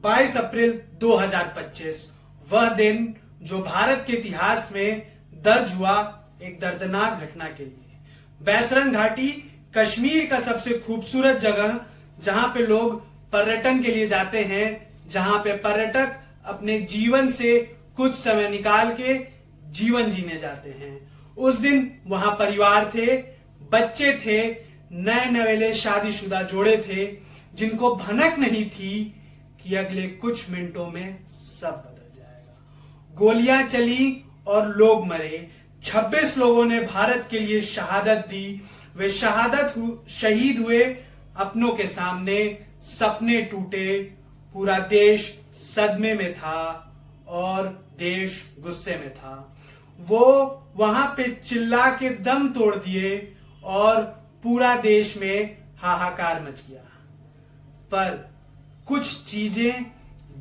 22 अप्रैल 2025 वह दिन जो भारत के इतिहास में दर्ज हुआ एक दर्दनाक घटना के लिए। बैसरन घाटी कश्मीर का सबसे खूबसूरत जगह जहां पे लोग पर्यटन के लिए जाते हैं, जहां पे पर्यटक अपने जीवन से कुछ समय निकाल के जीवन जीने जाते हैं। उस दिन वहां परिवार थे, बच्चे थे, नए नवेले शादीशुदा जोड़े थे, जिनको भनक नहीं थी कि अगले कुछ मिनटों में सब बदल जाएगा। गोलियां चली और लोग मरे। 26 लोगों ने भारत के लिए शहादत दी। वे शहीद हुए अपनों के सामने, सपने टूटे, पूरा देश सदमे में था और देश गुस्से में था। वो वहां पे चिल्ला के दम तोड़ दिए और पूरा देश में हाहाकार मच गया। पर कुछ चीजें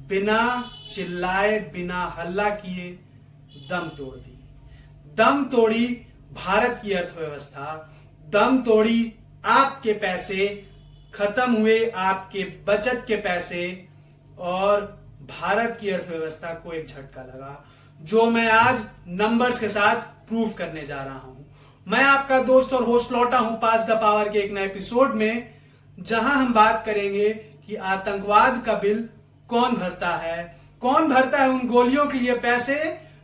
बिना चिल्लाए, बिना हल्ला किए दम तोड़ दी। दम तोड़ी भारत की अर्थव्यवस्था, दम तोड़ी आपके पैसे, खत्म हुए आपके बचत के पैसे और भारत की अर्थव्यवस्था को एक झटका लगा, जो मैं आज नंबर्स के साथ प्रूफ करने जा रहा हूं। मैं आपका दोस्त और होस्ट लौटा हूं पास द पावर के एक नए एपिसोड में, जहां हम बात करेंगे कि आतंकवाद का बिल कौन भरता है, कौन भरता है उन गोलियों के लिए पैसे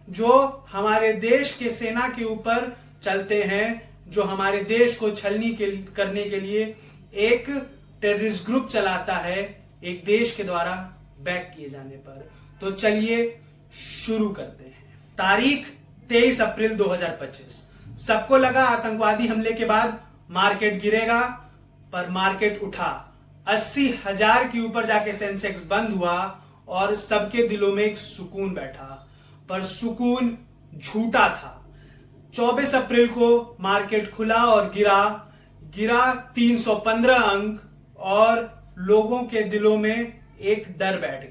जो हमारे देश के सेना के ऊपर चलते हैं, जो हमारे देश को छलनी करने के लिए एक टेररिस्ट ग्रुप चलाता है एक देश के द्वारा बैक किए जाने पर। तो चलिए शुरू करते हैं। तारीख 23 अप्रैल 2025। सबको लगा आतंकवादी हमले के बाद मार्केट गिरेगा, पर मार्केट उठा। 80,000 के ऊपर जाके सेंसेक्स बंद हुआ और सबके दिलों में एक सुकून बैठा, पर सुकून झूठा था। 24 अप्रैल को मार्केट खुला और गिरा 315 अंक और लोगों के दिलों में एक डर बैठ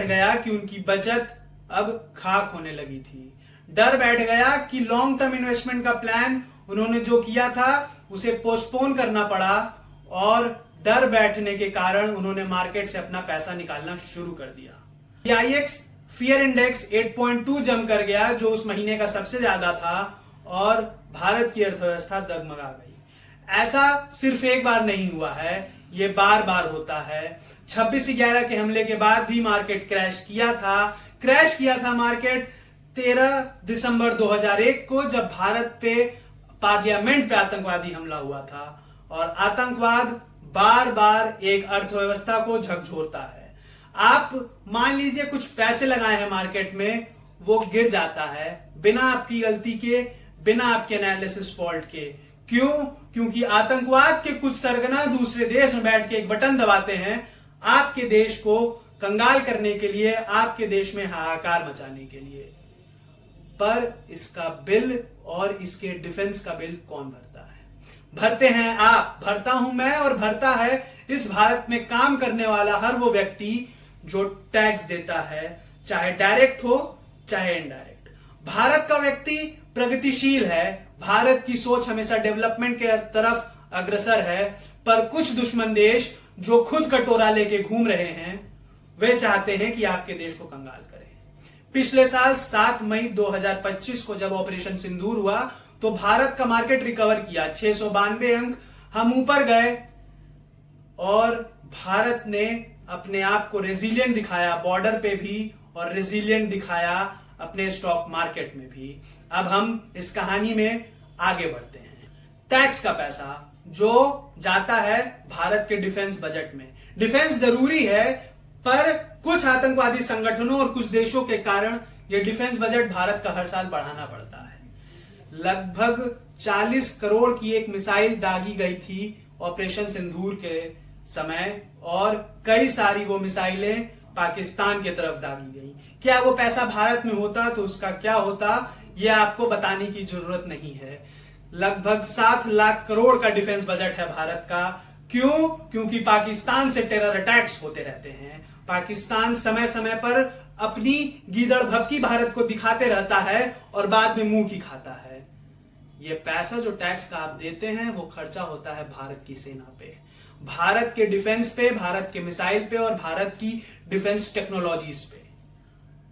गया कि उनकी बचत अब खाक होने लगी थी। डर बैठ गया कि लॉन्ग टर्म इन्वेस्टमेंट का प्लान उन्होंने जो किया था उसे पोस्टपोन करना पड़ा और डर बैठने के कारण उन्होंने मार्केट से अपना पैसा निकालना शुरू कर दिया। आईएक्स फियर इंडेक्स 8.2 जम कर गया, जो उस महीने का सबसे ज्यादा था, और भारत की अर्थव्यवस्था डगमगा गई। ऐसा सिर्फ एक बार नहीं हुआ है, ये बार बार होता है। 26/11 के हमले के बाद भी मार्केट क्रैश किया था मार्केट 13 दिसंबर 2001 को, जब भारत पे पार्लियामेंट पे आतंकवादी हमला हुआ था। और आतंकवाद बार बार एक अर्थव्यवस्था को झकझोरता है। आप मान लीजिए कुछ पैसे लगाए हैं मार्केट में, वो गिर जाता है बिना आपकी गलती के, बिना आपके एनालिसिस फॉल्ट के। क्यों? क्योंकि आतंकवाद के कुछ सरगना दूसरे देश में बैठ के एक बटन दबाते हैं आपके देश को कंगाल करने के लिए, आपके देश में हाहाकार मचाने के लिए। पर इसका बिल और इसके डिफेंस का बिल कौन भरता है? भरते हैं आप, भरता हूं मैं, और भरता है इस भारत में काम करने वाला हर वो व्यक्ति जो टैक्स देता है, चाहे डायरेक्ट हो चाहे इनडायरेक्ट। भारत का व्यक्ति प्रगतिशील है, भारत की सोच हमेशा डेवलपमेंट के तरफ अग्रसर है, पर कुछ दुश्मन देश जो खुद कटोरा लेके घूम रहे हैं, वे चाहते हैं कि आपके देश को कंगाल करें। पिछले साल 7 मई 2025 को जब ऑपरेशन सिंदूर हुआ तो भारत का मार्केट रिकवर किया, 692 अंक हम ऊपर गए और भारत ने अपने आप को रेजिलिएंट दिखाया बॉर्डर पे भी और रेजिलिएंट दिखाया अपने स्टॉक मार्केट में भी। अब हम इस कहानी में आगे बढ़ते हैं। टैक्स का पैसा जो जाता है भारत के डिफेंस बजट में। डिफेंस जरूरी है, पर कुछ आतंकवादी संगठनों और कुछ देशों के कारण यह डिफेंस बजट भारत का हर साल बढ़ाना पड़ता है। लगभग 40 करोड़ की एक मिसाइल दागी गई थी ऑपरेशन सिंदूर के समय, और कई सारी वो मिसाइलें पाकिस्तान की तरफ दागी गई। क्या वो पैसा भारत में होता तो उसका क्या होता, यह आपको बताने की जरूरत नहीं है। लगभग 7 लाख करोड़ का डिफेंस बजट है भारत का। क्यों? क्योंकि पाकिस्तान से टेरर अटैक्स होते रहते हैं। पाकिस्तान समय समय पर अपनी गीदड़ भभकी भारत को दिखाते रहता है और बाद में मुंह की खाता है। ये पैसा जो टैक्स का आप देते हैं वो खर्चा होता है भारत की सेना पे, भारत के डिफेंस पे, भारत के मिसाइल पे और भारत की डिफेंस टेक्नोलॉजीज पे।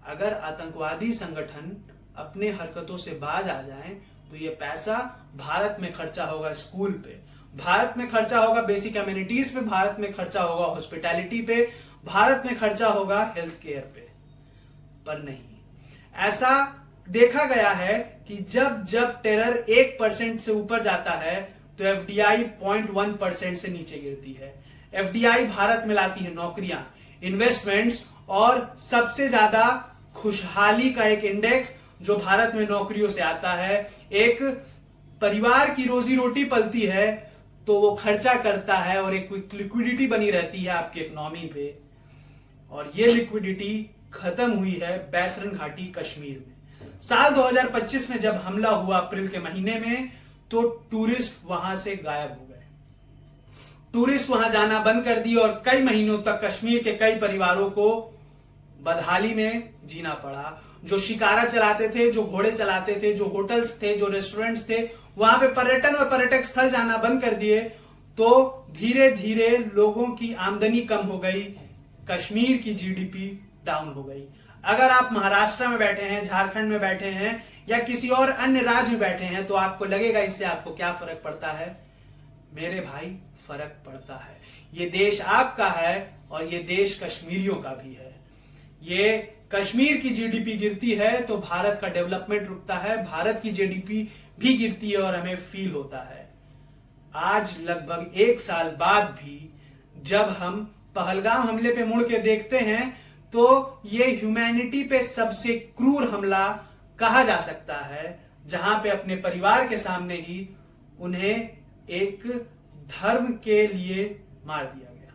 अगर आतंकवादी संगठन अपने हरकतों से बाज आ जाएं तो ये पैसा भारत में खर्चा होगा स्कूल पे, भारत में खर्चा होगा बेसिक एमिनिटीज पे, भारत में खर्चा होगा हॉस्पिटैलिटी पे, भारत में खर्चा होगा हेल्थ केयर पे। पर नहीं, ऐसा देखा गया है कि जब जब टेरर 1% से ऊपर जाता है तो एफडीआई 0.1% से नीचे गिरती है। एफडीआई भारत में लाती है नौकरियां, इन्वेस्टमेंट्स और सबसे ज्यादा खुशहाली का एक इंडेक्स जो भारत में नौकरियों से आता है। एक परिवार की रोजी रोटी पलती है तो वो खर्चा करता है और एक लिक्विडिटी बनी रहती है आपकी इकोनॉमी पे, और ये लिक्विडिटी खत्म हुई है बैसरन घाटी कश्मीर में। साल 2025 में जब हमला हुआ अप्रैल के महीने में तो टूरिस्ट वहां से गायब हो गए, टूरिस्ट वहां जाना बंद कर दिए और कई महीनों तक कश्मीर के कई परिवारों को बदहाली में जीना पड़ा। जो शिकारा चलाते थे, जो घोड़े चलाते थे, जो होटल्स थे, जो रेस्टोरेंट्स थे, वहां पे पर्यटन और पर्यटक स्थल जाना बंद कर दिए तो धीरे धीरे लोगों की आमदनी कम हो गई, कश्मीर की जीडीपी डाउन हो गई। अगर आप महाराष्ट्र में बैठे हैं, झारखंड में बैठे हैं या किसी और अन्य राज्य में बैठे हैं तो आपको लगेगा इससे आपको क्या फर्क पड़ता है। मेरे भाई, फर्क पड़ता है। ये देश आपका है और ये देश कश्मीरियों का भी है। ये कश्मीर की जीडीपी गिरती है तो भारत का डेवलपमेंट रुकता है, भारत की जीडीपी भी गिरती है और हमें फील होता है। आज लगभग 1 साल बाद भी जब हम पहलगाम हमले पे मुड़ के देखते हैं तो ये ह्यूमैनिटी पे सबसे क्रूर हमला कहा जा सकता है, जहां पे अपने परिवार के सामने ही उन्हें एक धर्म के लिए मार दिया गया।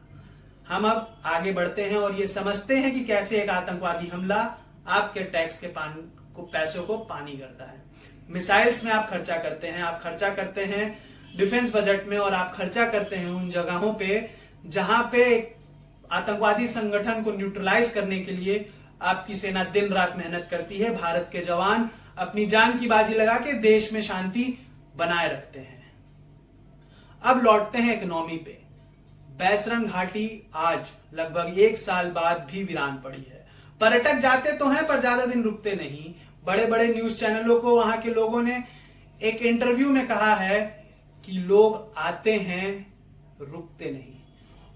हम अब आगे बढ़ते हैं और ये समझते हैं कि कैसे एक आतंकवादी हमला आपके टैक्स के पैसों को पानी करता है। मिसाइल्स में आप खर्चा करते हैं, आप खर्चा करते हैं डिफेंस बजट में और आप खर्चा करते हैं उन जगहों पे जहां पे आतंकवादी संगठन को न्यूट्रलाइज करने के लिए आपकी सेना दिन रात मेहनत करती है। भारत के जवान अपनी जान की बाजी लगा के देश में शांति बनाए रखते हैं। अब लौटते हैं इकोनॉमी पे। बैसरन घाटी आज लगभग 1 साल बाद भी वीरान पड़ी है। पर्यटक जाते तो हैं पर ज्यादा दिन रुकते नहीं। बड़े बड़े न्यूज चैनलों को वहां के लोगों ने एक इंटरव्यू में कहा है कि लोग आते हैं, रुकते नहीं।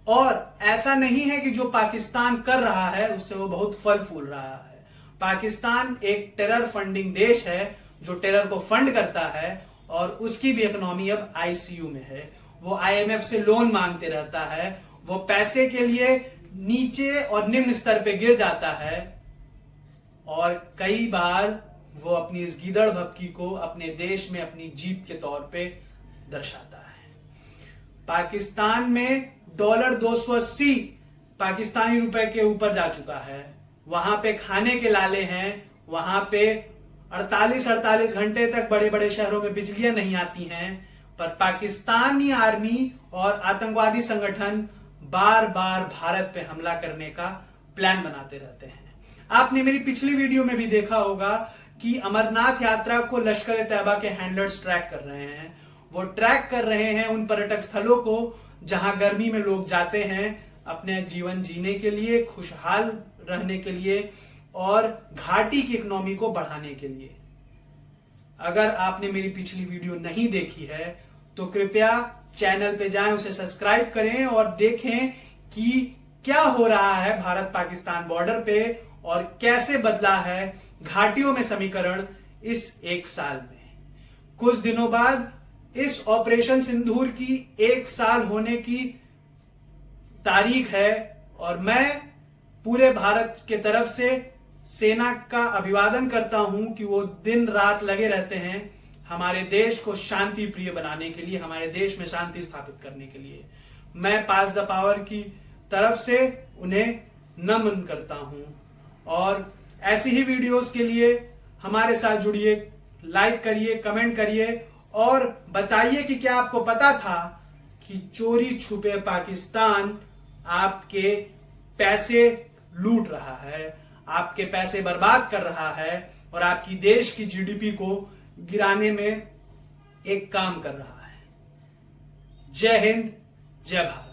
और ऐसा नहीं है कि जो पाकिस्तान कर रहा है उससे वो बहुत फल फूल रहा है। पाकिस्तान एक टेरर फंडिंग देश है जो टेरर को फंड करता है और उसकी भी इकोनॉमी अब आईसीयू में है। वो आईएमएफ से लोन मांगते रहता है, वो पैसे के लिए नीचे और निम्न स्तर पे गिर जाता है और कई बार वो अपनी इस गीदड़ भपकी को अपने देश में अपनी जीत के तौर पे दर्शाता है। पाकिस्तान में डॉलर 280 पाकिस्तानी रुपए के ऊपर जा चुका है। वहां पे खाने के लाले हैं, वहां पे 48 घंटे तक बड़े बड़े शहरों में बिजलियां नहीं आती हैं, पर पाकिस्तानी आर्मी और आतंकवादी संगठन बार बार भारत पे हमला करने का प्लान बनाते रहते हैं। आपने मेरी पिछली वीडियो में भी देखा होगा कि अमरनाथ यात्रा को लश्कर तैयबा के हैंडलर्स ट्रैक कर रहे हैं। वो ट्रैक कर रहे हैं उन पर्यटक स्थलों को जहां गर्मी में लोग जाते हैं अपने जीवन जीने के लिए, खुशहाल रहने के लिए और घाटी की इकोनॉमी को बढ़ाने के लिए। अगर आपने मेरी पिछली वीडियो नहीं देखी है तो कृपया चैनल पे जाएं, उसे सब्सक्राइब करें और देखें कि क्या हो रहा है भारत पाकिस्तान बॉर्डर पे और कैसे बदला है घाटियों में समीकरण इस 1 साल में। कुछ दिनों बाद इस ऑपरेशन सिंदूर की 1 साल होने की तारीख है और मैं पूरे भारत के तरफ से सेना का अभिवादन करता हूं कि वो दिन रात लगे रहते हैं हमारे देश को शांति प्रिय बनाने के लिए, हमारे देश में शांति स्थापित करने के लिए। मैं पास द पावर की तरफ से उन्हें नमन करता हूं और ऐसी ही वीडियोस के लिए हमारे साथ जुड़िए, लाइक करिए, कमेंट करिए और बताइए कि क्या आपको पता था कि चोरी छुपे पाकिस्तान आपके पैसे लूट रहा है, आपके पैसे बर्बाद कर रहा है और आपकी देश की जीडीपी को गिराने में एक काम कर रहा है। जय हिंद, जय भारत।